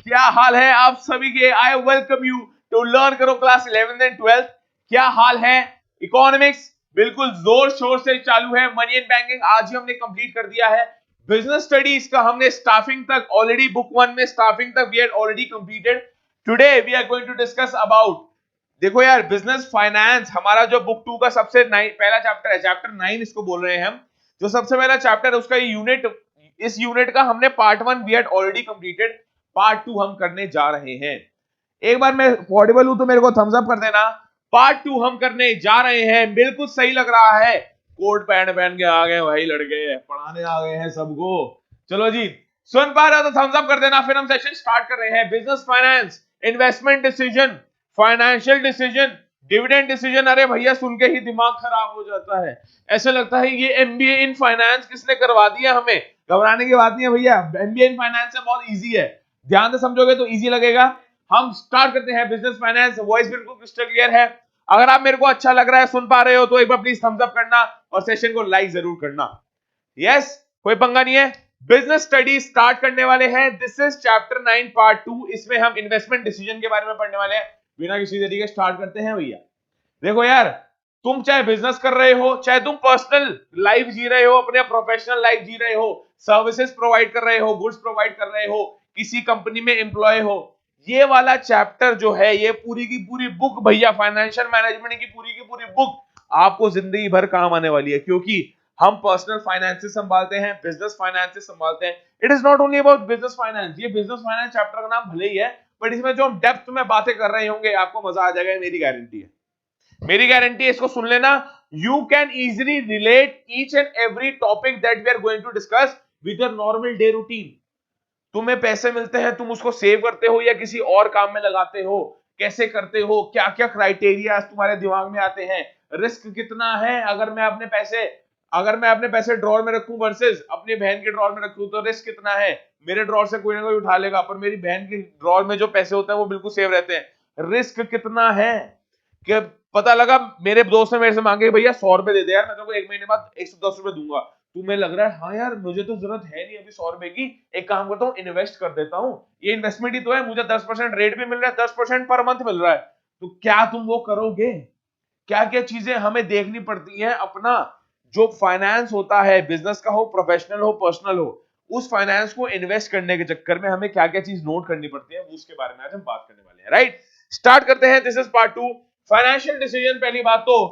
क्या हाल है आप सभी के? I welcome you to learn करो क्लास 11th एंड 12th। क्या हाल है? इकोनॉमिक्स बिल्कुल जोर शोर से चालू है। मनी एंड बैंकिंग आज ही हमने कंप्लीट कर दिया है। बिजनेस स्टडीज का हमने स्टाफिंग तक ऑलरेडी, बुक 1 में स्टाफिंग तक we had already completed. Today we are going to discuss about, देखो यार, बिजनेस फाइनेंस हमारा जो बुक 2 का सबसे पहला चैप्टर है, चैप्टर 9 इसको बोल रहे हैं हम। जो सबसे पहला चैप्टर है उसका यूनिट, इस यूनिट का हमने part 1 we had already completed, part 2 हम करने जा रहे हैं। एक बार मैं ऑडिबल हूं तो मेरे को थम्स अप कर देना। पार्ट 2 हम करने जा रहे हैं, बिल्कुल सही लग रहा है। कोट पैंट पहन के आ गए भाई, लड़के पढ़ाने आ गए हैं सबको। चलो जी, सुन पा रहे हो तो थम्स अप कर देना। फिर हम सेशन स्टार्ट कर रहे हैं। Business finance, investment decision, financial decision, dividend decision. अरे भैया सुन के ही दिमाग खराब हो जाता है, ऐसा लगता है ये एमबीए इन फाइनेंस किसने करवा दिया हमें। घबराने की बात नहीं है भैया, एमबीए इन फाइनेंस से बहुत इजी है, ध्यान से समझोगे तो इजी लगेगा। हम स्टार्ट करते हैं बिजनेस फाइनेंस। वॉइस बिल्कुल क्रिस्टल क्लियर है? अगर आप मेरे को अच्छा लग रहा है, सुन पा रहे हो तो एक बार प्लीज थम्स अप करना और सेशन को लाइक जरूर करना। यस, कोई पंगा नहीं है। बिजनेस स्टडी स्टार्ट करने वाले हैं। This is chapter 9 part 2। इसमें हम इन्वेस्टमेंट डिसीजन के बारे में पढ़ने वाले हैं। बिना किसी देरी के स्टार्ट करते हैं भैया। देखो यार, तुम चाहे बिजनेस कर रहे हो, चाहे तुम पर्सनल लाइफ जी रहे हो, अपने प्रोफेशनल लाइफ जी रहे हो, सर्विसेज प्रोवाइड कर रहे हो, गुड्स प्रोवाइड कर रहे हो, किसी कंपनी में एम्प्लॉय हो, ये वाला चैप्टर जो है, ये पूरी की पूरी बुक भैया, फाइनेंशियल मैनेजमेंट की पूरी बुक आपको जिंदगी भर काम आने वाली है। क्योंकि हम पर्सनल फाइनेंसेस संभालते हैं, बिजनेस फाइनेंसेस संभालते हैं। It is not only about business finance. ये बिजनेस फाइनेंस चैप्टर का नाम भले ही है, बट इसमें जो हम डेप्थ में बातें कर रहे होंगे, आपको मजा आ जाएगा, मेरी गारंटी है। मेरी गारंटी है, इसको सुन लेना। You can easily relate each and every topic that we are going to discuss with your normal day routine. तुम्हें पैसे मिलते हैं, तुम उसको सेव करते हो या किसी और काम में लगाते हो, कैसे करते हो, क्या क्या क्राइटेरिया तुम्हारे दिमाग में आते हैं, रिस्क कितना है अगर मैं अपने पैसे ड्रॉर में रखूं वर्सेस अपनी बहन के ड्रॉर में रखूं, तो रिस्क कितना है। मेरे ड्रॉर से कोई ना कोई उठा लेगा, पर मेरी बहन के ड्रॉर में जो पैसे होते हैं वो बिल्कुल सेव रहते हैं। रिस्क कितना है कि पता लगा मेरे दोस्त ने मेरे से मांगे, भैया 100 रुपए दे दे यार, मैं तुमको 1 महीने बाद 110 रुपए दूंगा। तुम्हें लग रहा है हाँ यार मुझे तो जरूरत है नहीं अभी 100 रुपए की, एक काम करता हूँ इन्वेस्ट कर देता हूँ, ये इन्वेस्टमेंट ही तो है, मुझे 10% रेट भी मिल रहा है, 10% पर मंथ मिल रहा है। तो क्या तुम वो करोगे? क्या क्या चीजें हमें देखनी पड़ती हैं। अपना जो फाइनेंस होता है, बिजनेस का हो, प्रोफेशनल हो, पर्सनल हो, उस फाइनेंस को इन्वेस्ट करने के चक्कर में हमें क्या क्या चीज नोट करनी पड़ती है, उसके बारे में आज हम बात करने वाले हैं। राइट, स्टार्ट करते हैं। This is part 2, financial decision. पहली बात तो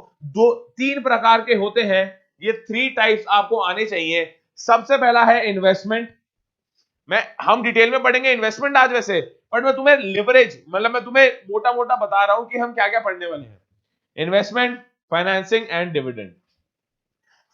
तीन प्रकार के होते हैं, ये 3 टाइप्स आपको आने चाहिए। सबसे पहला है इन्वेस्टमेंट। हम डिटेल में पढ़ेंगे इन्वेस्टमेंट आज वैसे, बट मैं तुम्हें लिवरेज, मतलब मैं तुम्हें मोटा मोटा बता रहा हूं कि हम क्या क्या पढ़ने वाले हैं। Investment, financing and dividend.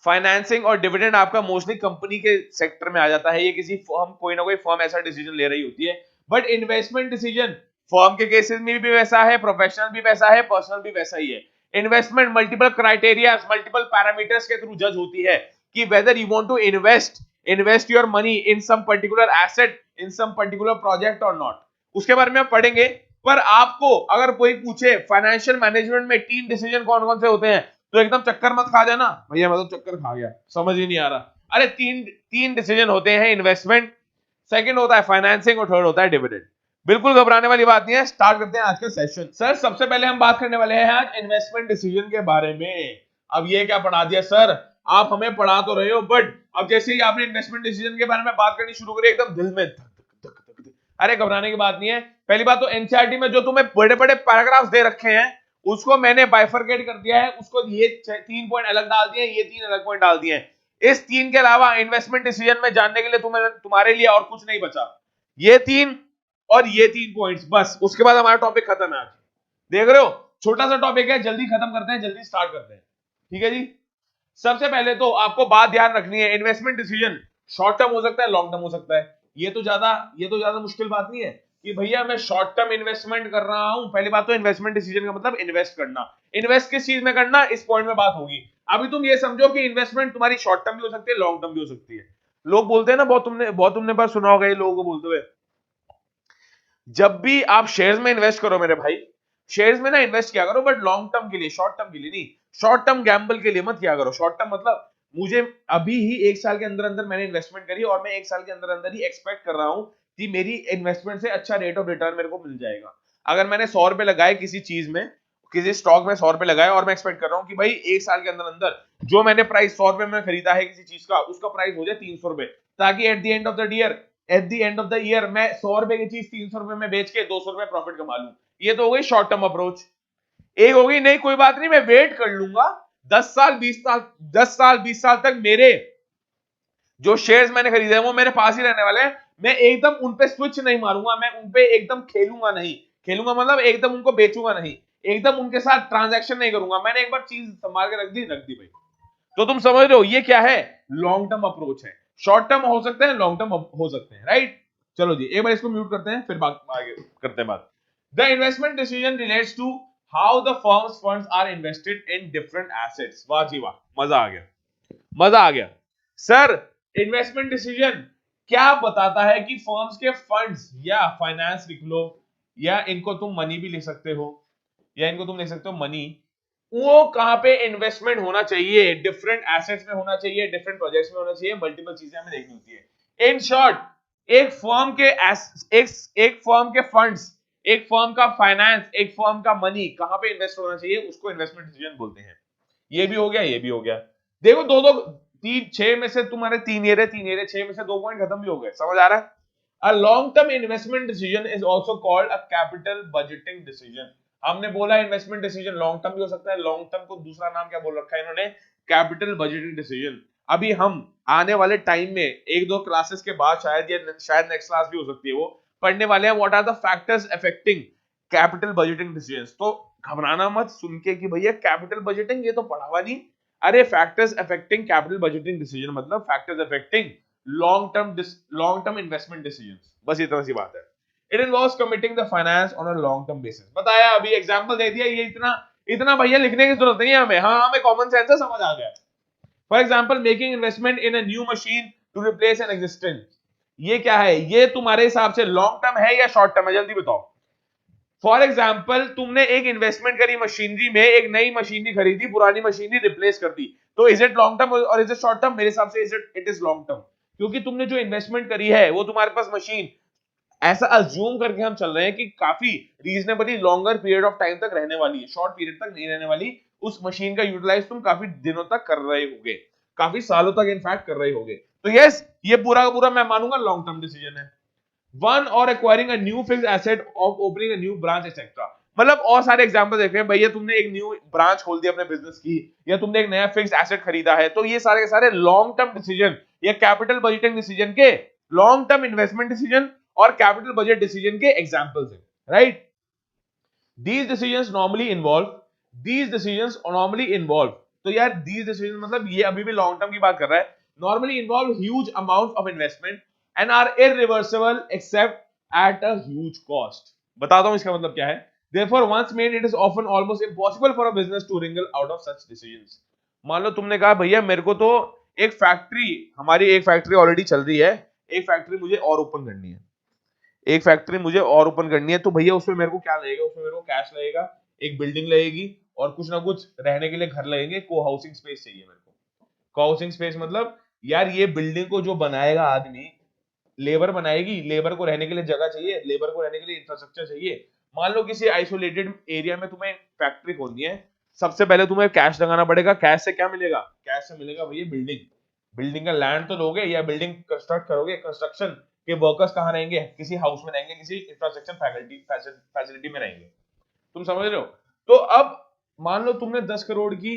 Financing और डिविडेंड आपका मोस्टली कंपनी के सेक्टर में आ जाता है। ये किसी फर्म, कोई ना कोई फर्म ऐसा डिसीजन ले रही होती है। बट इन्वेस्टमेंट डिसीजन फर्म के केसेस में भी वैसा है, प्रोफेशनल भी वैसा है, पर्सनल भी वैसा ही है। Investment multiple criteria, multiple parameters के थ्रू जज होती है कि whether you want to invest your money in some particular asset, in some particular project और नॉट। उसके बारे में पढ़ेंगे। पर आपको अगर कोई पूछे फाइनेंशियल मैनेजमेंट में 3 डिसीजन कौन कौन से होते हैं, तो एकदम चक्कर मत खा जाना, भैया मैं तो चक्कर खा गया, समझ ही नहीं आ रहा। अरे तीन डिसीजन होते हैं, इन्वेस्टमेंट, सेकंड होता है फाइनेंसिंग और थर्ड होता है डिविडेंड। बिल्कुल घबराने वाली बात नहीं है। स्टार्ट करते हैं आज का सेशन। सर सबसे पहले हम बात करने वाले हैं आज इन्वेस्टमेंट डिसीजन के बारे में। अब ये क्या पढ़ा दिया सर, आप हमें पढ़ा तो रहे हो, बट अब जैसे ही आपने इन्वेस्टमेंट डिसीजन के बारे में बात करनी शुरू करी, एकदम दिल में धक धक धक धक। अरे घबराने की बात नहीं है। पहली बात तो एनसीईआरटी में जो तुम्हें बड़े बड़े पैराग्राफ्स दे रखे हैं, उसको मैंने बाइफरकेट कर दिया है। उसको ये 3 पॉइंट अलग डाल दिए, ये 3 अलग पॉइंट डाल दिए हैं। इस 3 के अलावा इन्वेस्टमेंट डिसीजन में जानने के लिए तुम्हारे लिए और कुछ नहीं बचा। ये 3 और ये 3 पॉइंट्स बस, उसके बाद हमारा टॉपिक खत्म है आज। देख रहे हो, छोटा सा टॉपिक है, जल्दी खत्म करते हैं, जल्दी स्टार्ट करते हैं। ठीक है जी। सबसे पहले तो आपको बात ध्यान रखनी है, इन्वेस्टमेंट डिसीजन शॉर्ट टर्म हो सकता है, लॉन्ग टर्म हो सकता है। ये तो ज्यादा मुश्किल बात नहीं है कि भैया मैं शॉर्ट टर्म इन्वेस्टमेंट कर रहा हूं। पहली बात तो इन्वेस्टमेंट डिसीजन का मतलब इन्वेस्ट करना। इन्वेस्ट किस चीज में करना, इस पॉइंट में बात होगी। अभी तुम ये समझो कि इन्वेस्टमेंट तुम्हारी शॉर्ट टर्म भी हो सकती है, लॉन्ग टर्म भी हो सकती है। लोग बोलते हैं ना, बहुत तुमने बार सुना होगा ये लोगों को बोलते हुए, जब भी आप शेयर्स में इन्वेस्ट करो मेरे भाई, शेयर्स में ना इन्वेस्ट किया करो, बट लॉन्ग टर्म के लिए, शॉर्ट टर्म के लिए नहीं। शॉर्ट टर्म गैम्बल के लिए मत किया करो। शॉर्ट टर्म मतलब मुझे अभी ही 1 साल के अंदर अंदर मैंने इन्वेस्टमेंट करी और मैं 1 साल के अंदर अंदर ही एक्सपेक्ट कर रहा हूं कि मेरी इन्वेस्टमेंट से अच्छा रेट ऑफ रिटर्न मेरे को मिल जाएगा। अगर मैंने 100 रुपए लगाए किसी चीज में, किसी स्टॉक में 100 रुपए लगाए और मैं एक्सपेक्ट कर रहा हूं कि भाई एक साल के अंदर अंदर जो मैंने प्राइस 100 रुपए में खरीदा है किसी चीज का, उसका प्राइस हो जाए 300 रुपए, ताकि at the end of the year मैं 100 रुपए की चीज 300 रुपए में बेच के 200 रुपए प्रॉफिट कमा लूं। ये तो हो गई शॉर्ट टर्म अप्रोच। एक हो गई नहीं कोई बात नहीं, मैं वेट कर लूंगा 10 साल 20 साल तक मेरे जो शेयर्स मैंने खरीदे हैं वो मेरे पास ही रहने वाले हैं, मैं एकदम उन पे स्विच नहीं मारूंगा, मैं उन पे एकदम खेलूंगा नहीं, खेलूंगा मतलब एकदम उनको बेचूंगा नहीं, एकदम उनके साथ ट्रांजैक्शन नहीं करूंगा, मैंने एक बार चीज संभाल के रख दी भाई। तो तुम समझ रहे हो ये क्या है, लॉन्ग टर्म अप्रोच है। शॉर्ट टर्म हो सकते हैं, लॉन्ग टर्म हो सकते हैं, राइट। चलो जी एक बार इसको म्यूट करते हैं, फिर बात आगे करते हैं बात। The investment decision relates to how the firm's funds are invested in different assets. वाह जी वाह, मजा आ गया, मजा आ गया। सर इन्वेस्टमेंट डिसीजन क्या बताता है कि फर्म्स के फंड्स या फाइनेंस लिख लो, या इनको तुम मनी भी लिख सकते हो, या इनको तुम लिख सकते हो मनी, वो कहां पे इन्वेस्टमेंट होना चाहिए, डिफरेंट एसेट्स में होना चाहिए, डिफरेंट प्रोजेक्ट्स में होना चाहिए, मल्टीपल चीजें हमें देखनी होती है। इन शॉर्ट एक फर्म के फंड्स, एक फर्म का फाइनेंस, एक फर्म का मनी कहां पे इन्वेस्ट होना चाहिए, उसको इन्वेस्टमेंट डिसीजन बोलते हैं। ये भी हो गया, ये भी हो गया। देखो दो दो तीन, 6 में से तुम्हारे 3 ईयर है, 3 ईयर है, 6 में से 2 पॉइंट खत्म भी हो गए, समझ आ रहा है। अ long term investment decision is also called a capital budgeting decision. हमने बोला इन्वेस्टमेंट डिसीजन लॉन्ग टर्म भी हो सकता है, लॉन्ग टर्म को दूसरा नाम क्या बोल रखा है इन्होंने, कैपिटल बजटिंग डिसीजन। अभी हम आने वाले टाइम में एक दो क्लासेस के बाद शायद नेक्स्ट क्लास भी हो सकती है, वो पढ़ने वाले हैं what are the factors affecting capital budgeting decisions. तो घबराना मत सुन के कि भैया कैपिटल बजटिंग ये तो पढ़ा हुआ नहीं, अरे factors affecting capital budgeting decision मतलब factors affecting long term investment decisions, बस इतना सी बात है। It involves committing the finance on a long term basis. बताया अभी, एग्जांपल दे दिया, ये इतना इतना भैया लिखने की जरूरत नहीं है हमें, हाँ हमें कॉमन सेंस है, समझ आ गया। For example making investment in a new machine to replace an existing, ये क्या है, ये तुम्हारे हिसाब से लॉन्ग टर्म है या शॉर्ट टर्म है, जल्दी बताओ। फॉर एग्जाम्पल तुमने एक इन्वेस्टमेंट करी मशीनरी में, एक नई मशीनरी खरीदी, पुरानी मशीनरी रिप्लेस कर दी, तो इज इट लॉन्ग टर्म और इज इट शॉर्ट टर्म? मेरे हिसाब से इट इज लॉन्ग टर्म, क्योंकि तुमने जो इन्वेस्टमेंट करी है वो तुम्हारे पास मशीन, ऐसा अज्यूम करके हम चल रहे हैं कि काफी reasonably longer period of time तक रहने वाली है, शॉर्ट पीरियड तक नहीं रहने वाली। उस मशीन का यूटिलाइज तुम काफी दिनों तक कर रहे होगे, काफी सालों तक इनफैक्ट कर रहे होगे, तो यस ये पूरा का पूरा मैं मानूंगा लॉन्ग टर्म डिसीजन है। वन और acquiring a new fixed asset of opening a new branch etcetera, मतलब और सारे एग्जांपल देख रहे हैं भैया, तुमने एक न्यू ब्रांच खोल दी अपने बिजनेस की, या तुमने एक नया फिक्स्ड एसेट खरीदा है, तो ये सारे के सारे लॉन्ग टर्म डिसीजन या कैपिटल बजटिंग डिसीजन के, लॉन्ग टर्म इन्वेस्टमेंट डिसीजन और कैपिटल बजट डिसीजन के एग्जांपल्स हैं, right. These decisions normally involve, तो यार these decisions मतलब ये अभी भी लॉन्ग टर्म की बात कर रहा है, normally involve huge amounts of investment and are irreversible except at a huge cost। बताता हूं इसका मतलब क्या है। Therefore once made it is often almost impossible for a business to wriggle out of such decisions। मान लो तुमने कहा भैया मेरे को तो एक फैक्ट्री, हमारी एक फैक्ट्री ऑलरेडी चल रही है, एक फैक्ट्री मुझे और ओपन करनी है, एक फैक्ट्री मुझे और ओपन करनी है, तो भैया उसमें मेरे को क्या लगेगा, उसमें मेरे को कैश लगेगा, एक बिल्डिंग लगेगी और कुछ ना कुछ रहने के लिए घर लगेंगे, को हाउसिंग स्पेस चाहिए मेरे को। को हाउसिंग स्पेस मतलब यार ये बिल्डिंग को जो बनाएगा आदमी, लेबर बनाएगी, लेबर को रहने के लिए जगह चाहिए, लेबर को रहने के लिए इंफ्रास्ट्रक्चर चाहिए। मान लो किसी आइसोलेटेड एरिया में तुम्हें फैक्ट्री खोलनी है, सबसे पहले तुम्हें कैश लगाना पड़ेगा। कैश से क्या मिलेगा? कैश से मिलेगा भैया बिल्डिंग, बिल्डिंग का लैंड तो लोगे या बिल्डिंग कंस्ट्रक्ट करोगे, कंस्ट्रक्शन के वर्कर्स कहाँ रहेंगे, किसी हाउस में रहेंगे, किसी इंफ्रास्ट्रक्चर फैसिलिटी में रहेंगे, तुम समझ रहे हो। तो अब मान लो तुमने 10 करोड़ की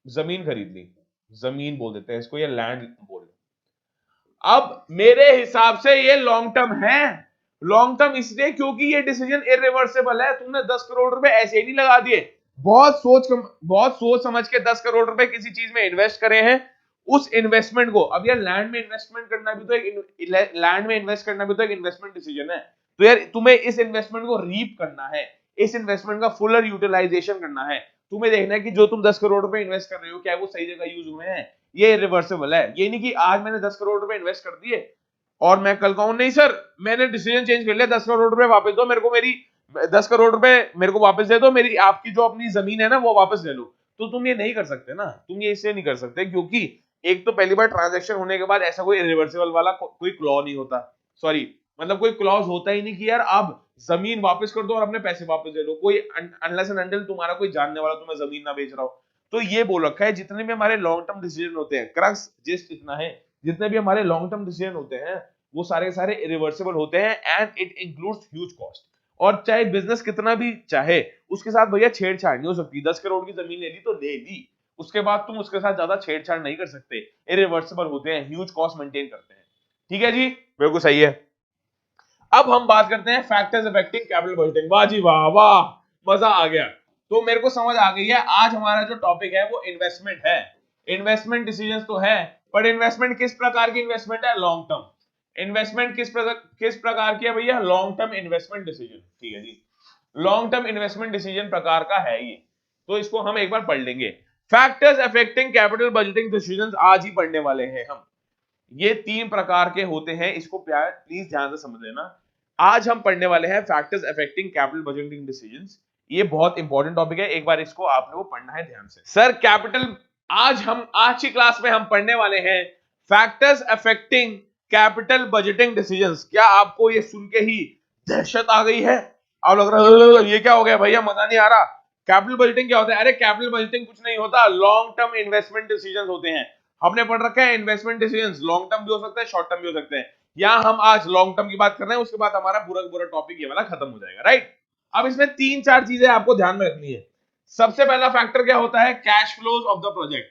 जमीन खरीद ली, जमीन बोल देते हैं इसको या लैंड बोल, अब मेरे हिसाब से ये लॉन्ग टर्म है। लॉन्ग टर्म इसलिए क्योंकि ये डिसीजन इरिवर्सिबल है, तुमने 10 करोड़ रुपए ऐसे ही नहीं लगा दिए, बहुत सोच समझ के 10 करोड़ रुपए किसी चीज में इन्वेस्ट करे हैं, उस इन्वेस्टमेंट को, अब यार लैंड में इन्वेस्टमेंट करना भी तो एक लैंड में इन्वेस्ट करना भी तो एक इन्वेस्टमेंट डिसीजन है, तो यार तुम्हें इस इन्वेस्टमेंट को रीप करना है, इस इन्वेस्टमेंट का फुलर यूटिलाइजेशन करना है, तुम्हें देखना है कि जो तुम 10 करोड़ रुपए इन्वेस्ट कर रहे हो क्या वो सही जगह यूज हुए हैं, ये रिवर्सिबल है। ये नहीं कि आज मैंने 10 करोड़ रुपए इन्वेस्ट कर दिए और मैं कल कहूं नहीं सर मैंने डिसीजन चेंज कर लिया, 10 करोड़ रुपए वापस दो मेरे को, मेरी 10 करोड़ रुपए मेरे को वापस दे दो, मेरी आपकी जो अपनी जमीन है ना वो वापस ले लो। तो तुम ये नहीं कर सकते ना, तुम ये इसलिए नहीं कर सकते क्योंकि एक तो पहली बार ट्रांजैक्शन होने के बाद ऐसा कोई इरिवर्सिबल वाला कोई क्लॉ नहीं होता, सॉरी मतलब कोई क्लॉज होता ही नहीं कि यार अब जमीन वापस कर दो और अपने पैसे वापस दे दो, कोई अनलेस एंड अनटिल तुम्हारा कोई जानने वाला तुम्हें जमीन ना बेच रहा हो। तो ये बोल रखा है जितने भी हमारे लॉन्ग टर्म डिसीजन होते हैं, क्रक्स जिस्ट इतना है, जितने भी हमारे लॉन्ग टर्म डिसीजन होते हैं वो सारे सारे इरिवर्सिबल होते हैं and it includes huge cost. और चाहे बिजनेस कितना भी चाहे उसके साथ भैया छेड़छाड़ नहीं हो सकती। 10 करोड़ की जमीन ले ली तो ले ली, उसके बाद तुम उसके साथ ज्यादा छेड़छाड़ नहीं कर सकते, इरिवर्सिबल होते हैं, ह्यूज कॉस्ट मेंटेन करते हैं। ठीक है जी, बिल्कुल सही है। अब हम बात करते हैं फैक्टर्स अफेक्टिंग कैपिटल बजटिंग। वाह जी वाह, वाह, मजा आ गया। तो मेरे को समझ आ गई है आज हमारा जो टॉपिक है वो इन्वेस्टमेंट है। इन्वेस्टमेंट डिसीजंस तो है, पर इन्वेस्टमेंट किस प्रकार की इन्वेस्टमेंट है? Long term investment. किस प्रकार की है भैया? Long term investment decision. ठीक है जी, लॉन्ग टर्म इन्वेस्टमेंट डिसीजन प्रकार का है ये, तो इसको हम एक बार पढ़ लेंगे। Factors affecting capital budgeting decisions आज ही पढ़ने वाले हैं हम। ये 3 प्रकार के होते हैं, इसको प्यार प्लीज ध्यान से समझ लेना। आज हम पढ़ने वाले हैं factors affecting capital budgeting decisions. ये बहुत इंपॉर्टेंट टॉपिक है, एक बार इसको आपने वो पढ़ना है ध्यान से। सर कैपिटल, आज की क्लास में हम पढ़ने वाले हैं factors affecting capital budgeting decisions. क्या आपको ये सुन के ही दहशत आ गई है? अब लग रहा है ये क्या हो गया भैया, मजा नहीं आ रहा। कैपिटल बजटिंग क्या होता है? अरे कैपिटल बजटिंग कुछ नहीं होता, लॉन्ग टर्म इन्वेस्टमेंट डिसीजंस होते हैं। हमने पढ़ रखा है इन्वेस्टमेंट डिसीजंस लॉन्ग टर्म भी हो सकता है, शॉर्ट टर्म भी हो सकते हैं। यहां हम आज लॉन्ग टर्म की बात कर रहे हैं, उसके बाद हमारा पूरा पूरा टॉपिक ये वाला खत्म हो जाएगा, राइट। अब इसमें 3-4 चीजें आपको ध्यान में रखनी है। सबसे पहला फैक्टर क्या होता है? Cash flows of the project.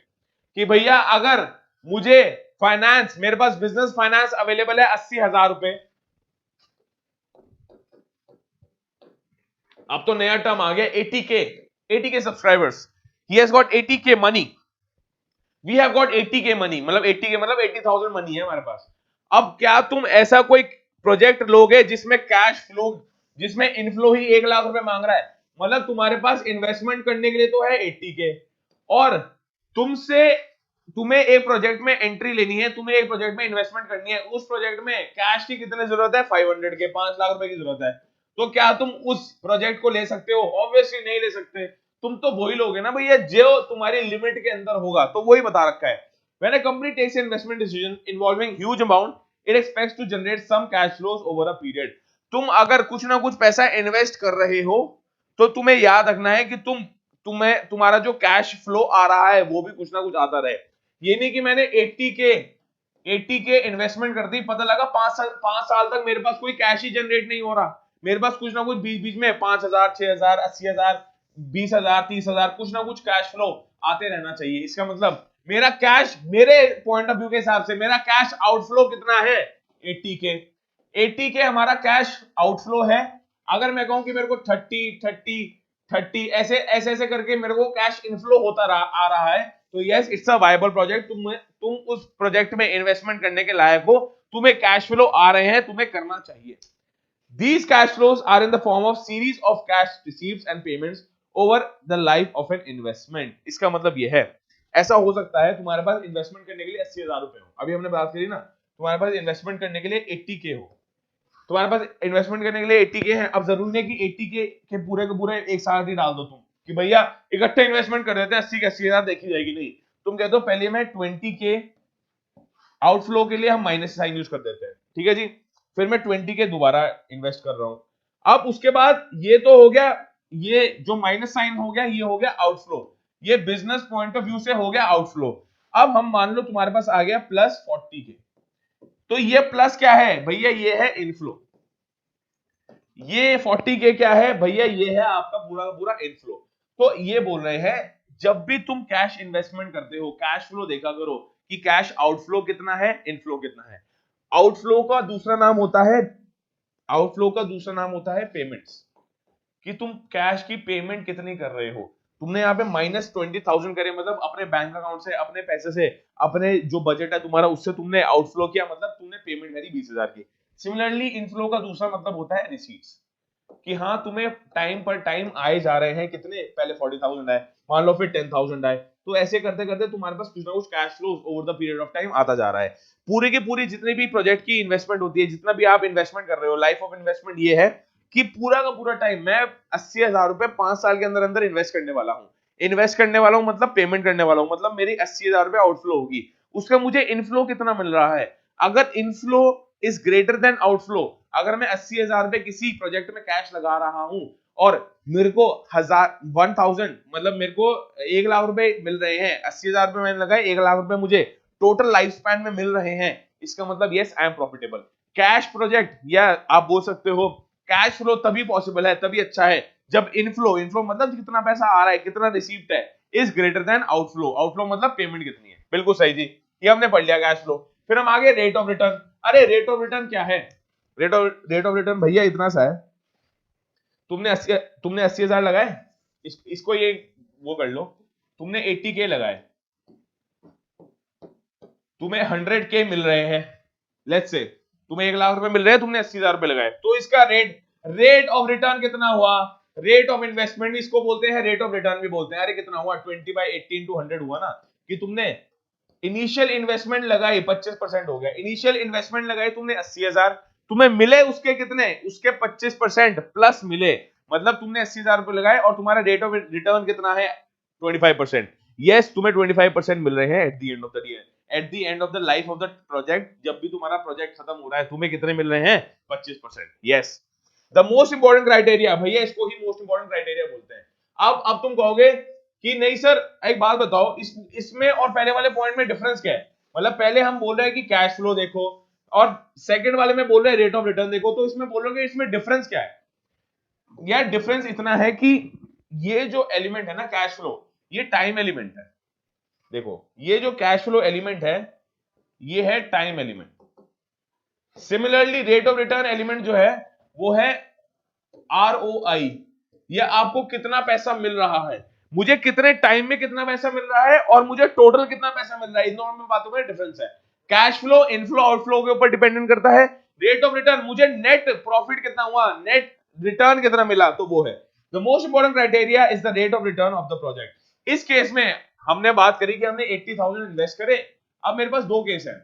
कि भैया अगर मुझे फाइनेंस, मेरे पास बिजनेस फाइनेंस अवेलेबल है 80,000 रुपए। अब तो नया टर्म आ गया 80K subscribers. He has got 80K money, we have got 80K money, मतलब 80K मतलब 80,000 मनी है हमारे पास। अब क्या तुम ऐसा कोई प्रोजेक्ट लोगे जिसमें कैश फ्लो, जिसमें इनफ्लो ही 1 लाख रुपए मांग रहा है? मतलब तुम्हारे पास इन्वेस्टमेंट करने के लिए तो है 80K, और तुम्हें एक प्रोजेक्ट में एंट्री लेनी है, तुम्हें एक प्रोजेक्ट में इन्वेस्टमेंट करनी है, उस प्रोजेक्ट में कैश की कितनी जरूरत है? 500K, 5 लाख रुपए की जरूरत है। तो क्या तुम उस प्रोजेक्ट को ले सकते हो? ऑब्वियसली नहीं ले सकते। तुम तो वही लोगे ना भैया जो तुम्हारी लिमिट के अंदर होगा, तो वही बता रखा है। When a company takes an investment decision involving huge amount, it expects to generate some cash flows over a period. तुम अगर कुछ ना कुछ पैसा इन्वेस्ट कर रहे हो तो तुम्हें याद रखना है कि तुम्हारा जो कैश फ्लो आ रहा है वो भी कुछ ना कुछ आता रहे। ये नहीं कि मैंने 80K इन्वेस्टमेंट कर दी, पता लगा 5 साल तक मेरे पास कोई कैश ही जनरेट नहीं हो रहा। मेरे पास कुछ ना कुछ बीच बीच में 5,000, 6,000, 80,000, 20,000, 30,000 कुछ ना कुछ कैश फ्लो आते रहना चाहिए। इसका मतलब मेरा कैश, मेरे पॉइंट ऑफ व्यू के हिसाब से मेरा कैश आउटफ्लो कितना है? 80K हमारा कैश आउटफ्लो है। अगर मैं कहूं कि मेरे को 30 ऐसे ऐसे ऐसे करके मेरे को कैश इनफ्लो होता आ रहा है, तो yes it's a viable project. तुम उस प्रोजेक्ट में इन्वेस्टमेंट करने के लायक हो, तुम्हें कैश फ्लो आ रहे हैं, तुम्हें करना चाहिए। These cash flows are in the form of series of cash receipts and payments over the life of an investment. इसका मतलब ये है, ऐसा हो सकता है तुम्हारे पास इन्वेस्टमेंट करने के लिए 80,000 रुपए हो, अभी हमने बात करी ना, तुम्हारे पास इन्वेस्टमेंट करने के लिए 80K हो, तुम्हारे पास इन्वेस्टमेंट करने के लिए 80K है। अब जरूरी नहीं कि 80K के पूरे एक साथ ही डाल दो तुम कि भैया इकट्ठे इन्वेस्टमेंट कर देते हैं, 80 के 80,000 देखी जाएगी, नहीं। तुम कहते हो पहले मैं 20K आउटफ्लो के लिए हम माइनस साइन यूज कर देते हैं, ठीक है जी, फिर मैं 20K दोबारा इन्वेस्ट कर रहा हूं। अब उसके बाद ये तो हो गया, ये जो माइनस साइन हो गया ये हो गया आउटफ्लो, ये बिजनेस पॉइंट ऑफ व्यू से हो गया आउटफ्लो। अब हम मान लो तुम्हारे पास आ गया प्लस 40K, तो ये प्लस क्या है भैया? ये है इनफ्लो। ये 40K क्या है भैया? ये है आपका पूरा का पूरा इनफ्लो। तो ये बोल रहे हैं जब भी तुम कैश इन्वेस्टमेंट करते हो, कैश फ्लो देखा करो कि कैश आउटफ्लो कितना है, इनफ्लो कितना है। आउटफ्लो का दूसरा नाम होता है, पेमेंट्स, कि तुम कैश की पेमेंट कितनी कर रहे हो। तुमने यहाँ पे -20,000 करे, मतलब अपने बैंक अकाउंट से, अपने पैसे से, अपने जो बजट है तुम्हारा उससे तुमने आउटफ्लो किया, मतलब तुमने पेमेंट करी 20,000 की। सिमिलरली इनफ्लो का दूसरा मतलब होता है रिसीट्स, कि हाँ तुम्हें टाइम पर टाइम आए जा रहे हैं, कितने, पहले 40,000 आए, मान लो फिर 10,000 आए, तो ऐसे करते करते तुम्हारे पास कुछ ना कुछ cash flow over the period of time आता जा रहा है। पूरी की पूरी जितनी भी प्रोजेक्ट की इन्वेस्टमेंट होती है, जितना भी आप इन्वेस्टमेंट कर रहे हो, लाइफ ऑफ इन्वेस्टमेंट ये है कि पूरा का पूरा टाइम मैं 80,000 रुपए 5 साल के अंदर अंदर इन्वेस्ट करने वाला हूं, मतलब पेमेंट करने वाला हूं, मतलब मेरी 80,000 रुपए आउटफ्लो होगी, उसका मुझे इनफ्लो कितना मिल रहा है। अगर inflow is greater than outflow. अगर मैं 80,000 रुपए किसी प्रोजेक्ट में कैश लगा रहा हूं और मेरे को 1000 मतलब मेरे को 1 लाख रुपए मिल रहे हैं, 80,000 रुपए मैंने लगाए, 1 लाख रुपए मुझे टोटल लाइफ स्पैन में मिल रहे हैं, इसका मतलब yes I am profitable. Cash project, या आप बोल सकते हो कैश फ्लो तभी पॉसिबल है, तभी अच्छा है जब इनफ्लो, इनफ्लो मतलब कितना पैसा आ रहा है, कितना रिसीव्ड है, is greater than outflow. Outflow मतलब पेमेंट कितनी है। बिल्कुल सही जी, ये हमने पढ़ लिया कैश फ्लो। फिर हम आगे रेट ऑफ रिटर्न। अरे रेट ऑफ रिटर्न क्या है? रेट ऑफ रिटर्न भैया इतना सा है, तुमने 80,000 लगाए, इसको ये वो कर लो, तुमने 80K लगाए, तुम्हें 100K मिल रहे हैं, लेट्स से तुम्हें 1 लाख रुपए मिल रहे हैं, तुमने 80,000 रुपए लगाए, तो इसका रेट ऑफ रिटर्न कितना हुआ? रेट ऑफ इन्वेस्टमेंट इसको बोलते हैं, रेट ऑफ रिटर्न भी बोलते हैं। अरे कितना हुआ? 20/80 × 100 हुआ ना, कि तुमने इनिशियल इन्वेस्टमेंट लगाई 25% हो गया, इनिशियल इन्वेस्टमेंट लगाई तुमने 80,000, तुम्हें मिले उसके कितने? उसके 25% प्लस मिले, मतलब तुमने 80,000 रुपए लगाए और तुम्हारा रेट ऑफ रिटर्न कितना है? 25%। यस, तुम्हें 25% मिल रहे हैं at the end of the year, at the end of the life of the project. जब भी तुम्हारा प्रोजेक्ट खत्म हो रहा है, तुम्हें कितने मिल रहे हैं? 25%। Yes, the most important criteria, भैया इसको ही मोस्ट इंपॉर्टेंट क्राइटेरिया बोलते हैं। अब तुम कहोगे कि नहीं सर, एक बात बताओ, इसमें और पहले वाले पॉइंट में डिफरेंस क्या है? मतलब पहले हम बोल रहे हैं कि कैश फ्लो देखो, और सेकंड वाले में बोल रहे हैं रेट ऑफ रिटर्न देखो, तो इसमें बोलोगे इसमें डिफरेंस क्या है? यार डिफरेंस इतना है कि ये जो एलिमेंट है ना कैश फ्लो, ये टाइम एलिमेंट है। देखो ये जो कैश फ्लो एलिमेंट है, ये है time element. Similarly rate of return element जो है वो है ROI, ये आपको कितना पैसा मिल रहा है, मुझे कितने टाइम में कितना पैसा मिल रहा है, और मुझे टोटल कितना पैसा मिल रहा है, इन दोनों में बातों में डिफरेंस है। कैश फ्लो इनफ्लो आउटफ्लो के ऊपर डिपेंडेंट करता है। रेट ऑफ रिटर्न मुझे नेट प्रॉफिट कितना हुआ, नेट रिटर्न कितना मिला, तो वो है the most important criteria is the rate of return of the project. इस केस में हमने बात करी कि हमने 80,000 इन्वेस्ट करे। अब मेरे पास दो केस है,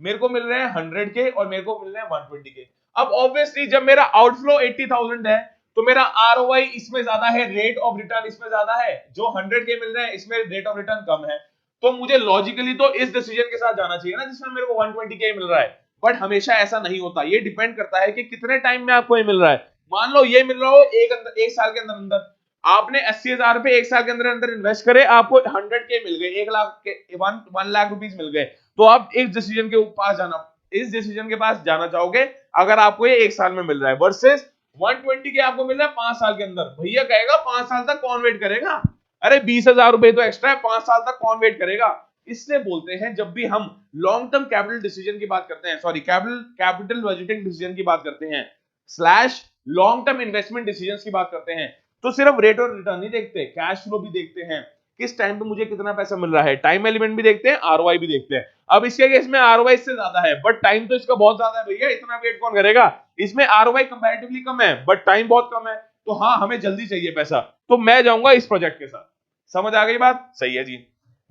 मेरे को मिल रहे हैं 100K और मेरे को मिल रहे हैं 120K। अब ऑब्वियसली जब मेरा आउटफ्लो 80,000 है तो मेरा ROI इसमें ज्यादा है, रेट ऑफ रिटर्न इसमें ज्यादा है, जो 100K मिल रहे हैं इसमें रेट ऑफ रिटर्न कम है, तो मुझे लॉजिकली तो इस डिसीजन के साथ जाना चाहिए ना जिसमें मेरे को 120K मिल रहा है। बट हमेशा ऐसा नहीं होता, ये डिपेंड करता है कि कितने टाइम में आपको ये मिल रहा है। मान लो ये मिल रहा हो एक साल के अंदर अंदर, आपने 80,000 रुपए एक साल के अंदर अंदर इन्वेस्ट करे, आपको 100K मिल गए, 1 लाख रुपीज मिल गए, तो आप इस डिसीजन के पास जाना चाहोगे अगर आपको ये एक साल में मिल रहा है, वर्सेस 120K आपको मिल रहा है 5 साल के अंदर। भैया कहेगा 5 साल तक कौन वेट करेगा? अरे 20,000 रुपए तो एक्स्ट्रा है, 5 साल तक कौन वेट करेगा? इसलिए बोलते हैं जब भी हम लॉन्ग टर्म कैपिटल डिसीजन की बात करते हैं, सॉरी कैपिटल बजटिंग डिसीजन की बात करते हैं slash long term investment decisions की बात करते हैं, तो सिर्फ रेट ऑफ रिटर्न नहीं देखते, कैश फ्लो भी देखते हैं, किस टाइम पे मुझे कितना पैसा मिल रहा है, टाइम एलिमेंट भी देखते हैं, ROI भी देखते हैं। अब इसके केस में ROI इससे ज्यादा है बट टाइम तो इसका बहुत ज्यादा है, भैया इतना वेट कौन करेगा? इसमें ROI कंपैरेटिवली कम है बट टाइम बहुत कम है, तो हाँ हमें जल्दी चाहिए पैसा, तो मैं जाऊंगा इस प्रोजेक्ट के साथ। समझ आ गई बात? सही है जी।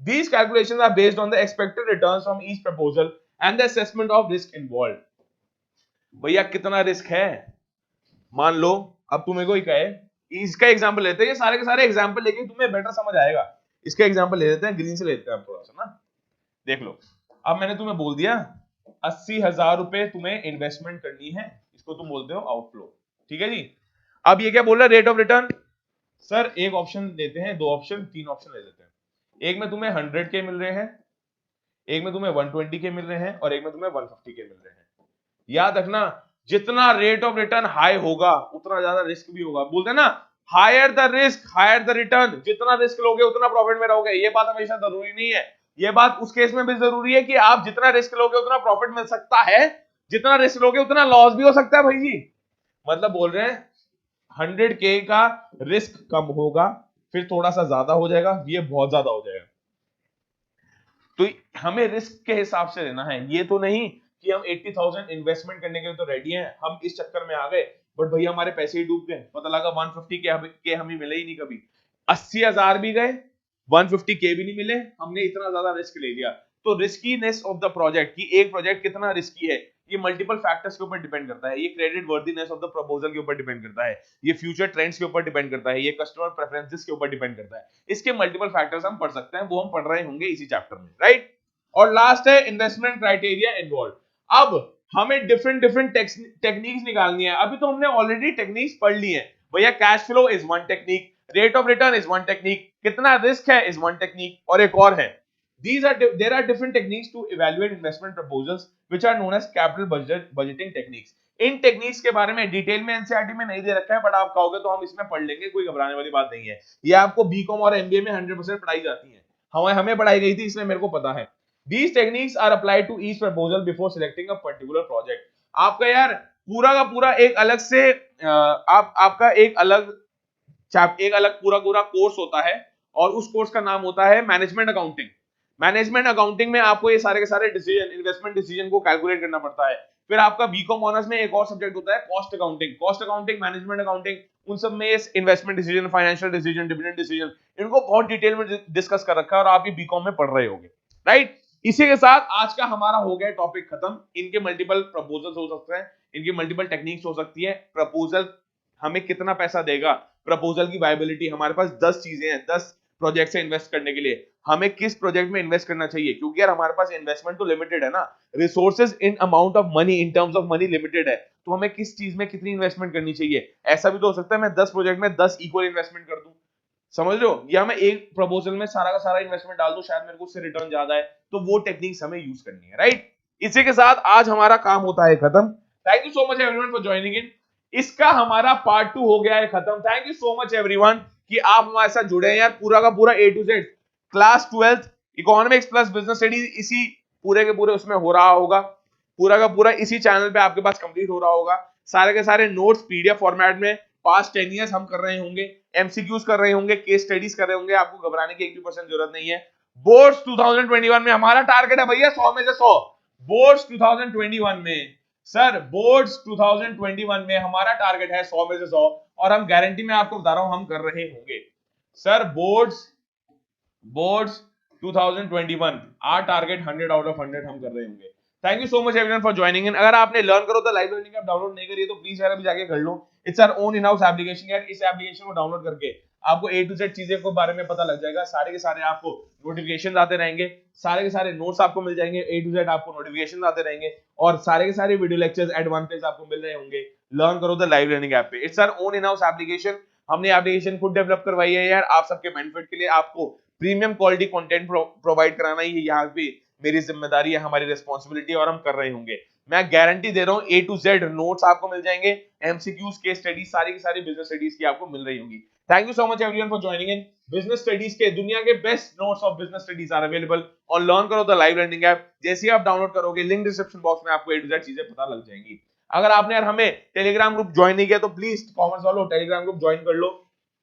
These calculations are based on the expected returns from each proposal and the assessment of risk involved। भैया कितना रिस्क है? मान लो अब तुम्हें कोई कहे, इसका एग्जांपल लेते हैं, ये सारे के सारे एग्जांपल लेके तुम्हें बेटर समझ आएगा। इसका एग्जांपल ले लेते हैं, ग्रीन से लेते हैं थोड़ा सा ना, देख लो। अब मैंने तुम्हें बोल दिया 80,000 रुपए तुम्हें इन्वेस्टमेंट करनी है, इसको तुम बोलते हो आउटफ्लो, ठीक है जी। अब ये क्या बोल रहा है? Rate of return. सर एक ऑप्शन देते हैं, दो ऑप्शन, तीन ऑप्शन ले लेते हैं। एक में तुम्हें 100K मिल रहे हैं, एक में तुम्हें 120K मिल रहे हैं, और एक में तुम्हें 150K मिल रहे हैं। याद रखना, जितना रेट ऑफ रिटर्न हाई होगा उतना ज्यादा रिस्क भी होगा। बोलते हैं ना, higher the risk higher the return, जितना रिस्क लोगे उतना प्रॉफिट में रहोगे। ये बात हमेशा जरूरी नहीं है, ये बात उस केस में भी जरूरी है कि आप जितना रिस्क लोगे उतना प्रॉफिट मिल सकता है, जितना रिस्क लोगे उतना लॉस भी हो सकता है भाई जी। मतलब बोल रहे हैं 100K का रिस्क कम होगा, फिर थोड़ा सा ज्यादा हो जाएगा, ये बहुत ज्यादा हो जाएगा, तो हमें रिस्क के हिसाब से लेना है। ये तो नहीं कि हम 80,000 इन्वेस्टमेंट करने के लिए तो रेडी हैं, हम इस चक्कर में आ गए बट भैया हमारे पैसे ही डूब गए, पता लगा 150K हमें मिले ही नहीं कभी, 80,000 भी गए, 150K भी नहीं मिले, हमने इतना ज्यादा रिस्क ले लिया। तो रिस्कीनेस ऑफ द प्रोजेक्ट, की एक प्रोजेक्ट कितना रिस्की है, ये मल्टीपल फैक्टर्स के ऊपर डिपेंड करता है। ये credit worthiness of the proposal के ऊपर डिपेंड करता है, ये फ्यूचर ट्रेंड्स के ऊपर डिपेंड करता है, ये कस्टमर प्रेफरेंसेस के ऊपर डिपेंड करता है। इसके मल्टीपल फैक्टर्स हम पढ़ सकते हैं, वो हम पढ़ रहे होंगे इसी चैप्टर में, राइट। और लास्ट है इन्वेस्टमेंट क्राइटेरिया इन्वॉल्व। अब हमें डिफरेंट डिफरेंट टेक्निक्स निकालनी है। अभी तो हमने ऑलरेडी टेक्निक्स पढ़ ली है भैया। Cash flow is one technique, rate of return is one technique, कितना रिस्क है इज वन टेक्निक, और एक और है there are different techniques to evaluate investment proposals which are known as capital budgeting techniques। In techniques के बारे में detail में एनसीईआरटी में नहीं दे रखा है, बट आप कहोगे तो हम इसमें पढ़ लेंगे, कोई घबराने वाली बात नहीं है। ये आपको बीकॉम और एमबीए में 100% पढ़ाई जाती है, हमें पढ़ाई गई थी, इसलिए मेरे को पता है। These techniques are applied to each proposal before selecting a particular project। आपका यार पूरा का पूरा एक अलग से आपका एक अलग पूरा कोर्स होता है, और उस कोर्स का नाम होता है मैनेजमेंट अकाउंटिंग। मैनेजमेंट अकाउंटिंग में आपको ये सारे के सारे डिसीजन, इन्वेस्टमेंट डिसीजन को कैलकुलेट करना पड़ता है। फिर आपका बीकॉम ऑनर्स में एक और सब्जेक्ट होता है cost accounting. Cost accounting, management accounting, उन सब में investment decision, financial decision, dividend decision, इनको बहुत डिटेल में डिस्कस कर रखा है और आप ये बीकॉम में पढ़ रहे होंगे, राइट। इसी के साथ आज का हमारा हो गया टॉपिक खत्म। इनके मल्टीपल प्रपोजल्स हो सकते हैं, इनकी मल्टीपल टेक्निक्स हो सकती है। प्रपोजल हमें कितना पैसा देगा, प्रपोजल की वायबिलिटी, हमारे पास 10 चीजें हैं, 10 प्रोजेक्ट से इन्वेस्ट करने के लिए हमें किस प्रोजेक्ट में इन्वेस्ट करना चाहिए, क्योंकि यार हमारे पास इन्वेस्टमेंट तो लिमिटेड है ना, resources in amount of money, in terms of money limited है, तो हमें किस चीज में कितनी इन्वेस्टमेंट करनी चाहिए। ऐसा भी तो हो सकता है मैं 10 प्रोजेक्ट में 10 इक्वल इन्वेस्टमेंट कर दूं, समझ लो, या मैं एक प्रपोजल में सारा का सारा इन्वेस्टमेंट डाल दूं, शायद मेरे को उससे रिटर्न ज्यादा है, तो वो टेक्निक्स हमें यूज करनी है, राइट। इसी के साथ आज हमारा काम होता है खत्म। Thank you so much everyone for joining इन। इसका हमारा पार्ट 2 हो गया है खत्म। Thank you so much everyone कि आप हमारे साथ जुड़े हैं यार। पूरा का पूरा A to Z class 12th economics plus business studies इसी पूरे के पूरे उसमें हो रहा होगा, पूरा का पूरा इसी चैनल पे आपके पास कंप्लीट हो रहा होगा। सारे के सारे नोट्स पीडीएफ फॉर्मेट में पास्ट 10 इयर्स हम कर रहे होंगे, एमसीक्यूज कर रहे होंगे, केस स्टडीज कर रहे होंगे, आपको घबराने की 1% जरूरत नहीं है। बोर्ड्स 2021 में हमारा टारगेट है भैया 100 में से 100। बोर्ड्स 2021 में सर, बोर्ड्स 2021 में हमारा टारगेट है 100 में से 100, और हम गारंटी में आपको बता रहा हूं हम कर रहे होंगे sir. Boards 2021 are target 100 out of 100 हम कर रहे होंगे। Thank you so much everyone for joining in. अगर आपने लर्न करो तो लाइव लर्निंग ऐप डाउनलोड नहीं करी है तो प्लीज यार अभी जाके कर लो। It's our own in house application यार। इस एप्लीकेशन को डाउनलोड करके आपको A to Z चीजें को बारे में पता लग जाएगा। सारे के सारे आपको नोटिफिकेशन आते रहेंगे, सारे के सारे नोट्स आपको मिल जाएंगे, A to Z आपको नोटिफिकेशन आते रहेंगे, और सारे के सारे वीडियो लेक्चर्स एडवांटेज आपको मिल रहे होंगे। लर्न करो द लाइव लर्निंग ऐप पे। It's our own in house application. हमने एप्लीकेशन खुद डेवलप करवाई है यार आप सबके बेनिफिट के लिए। आपको प्रीमियम क्वालिटी कंटेंट प्रोवाइड कराना ही यहाँ पे मेरी जिम्मेदारी है, हमारी रिस्पांसिबिलिटी, और हम कर रहे होंगे। मैं गारंटी दे रहा हूँ A to Z नोट्स आपको मिल जाएंगे, एमसीक्यूज, केस स्टडीज, सारी की सारी बिजनेस स्टडीज की आपको मिल रही होंगी। Thank you so much everyone for joining in. Business studies के दुनिया के best notes of business studies are available on learn करो द लाइव लर्निंग ऐप। जैसे ही आप डाउनलोड करोगे लिंक डिस्क्रिप्शन बॉक्स में आपको A to Z चीजें पता लग जाएंगी। अगर आपने यार हमें टेलीग्राम ग्रुप ज्वाइन नहीं किया तो प्लीज कॉमर्स वालों टेलीग्राम ग्रुप ज्वाइन कर लो।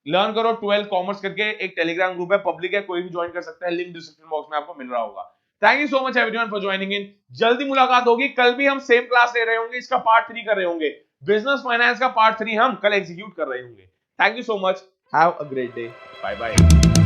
लर्न करो 12 कॉमर्स करके एक टेलीग्राम ग्रुप है, पब्लिक है, कोई भी ज्वाइन कर सकता है, लिंक डिस्क्रिप्शन बॉक्स में आपको मिल रहा होगा। Thank you so much everyone for joining इन। जल्दी मुलाकात होगी, कल भी हम सेम क्लास ले रहे होंगे, इसका पार्ट 3 कर रहे होंगे। बिजनेस फाइनेंस का पार्ट 3 हम कल एग्जीक्यूट कर रहे होंगे। Thank you so much, have a great day, bye bye.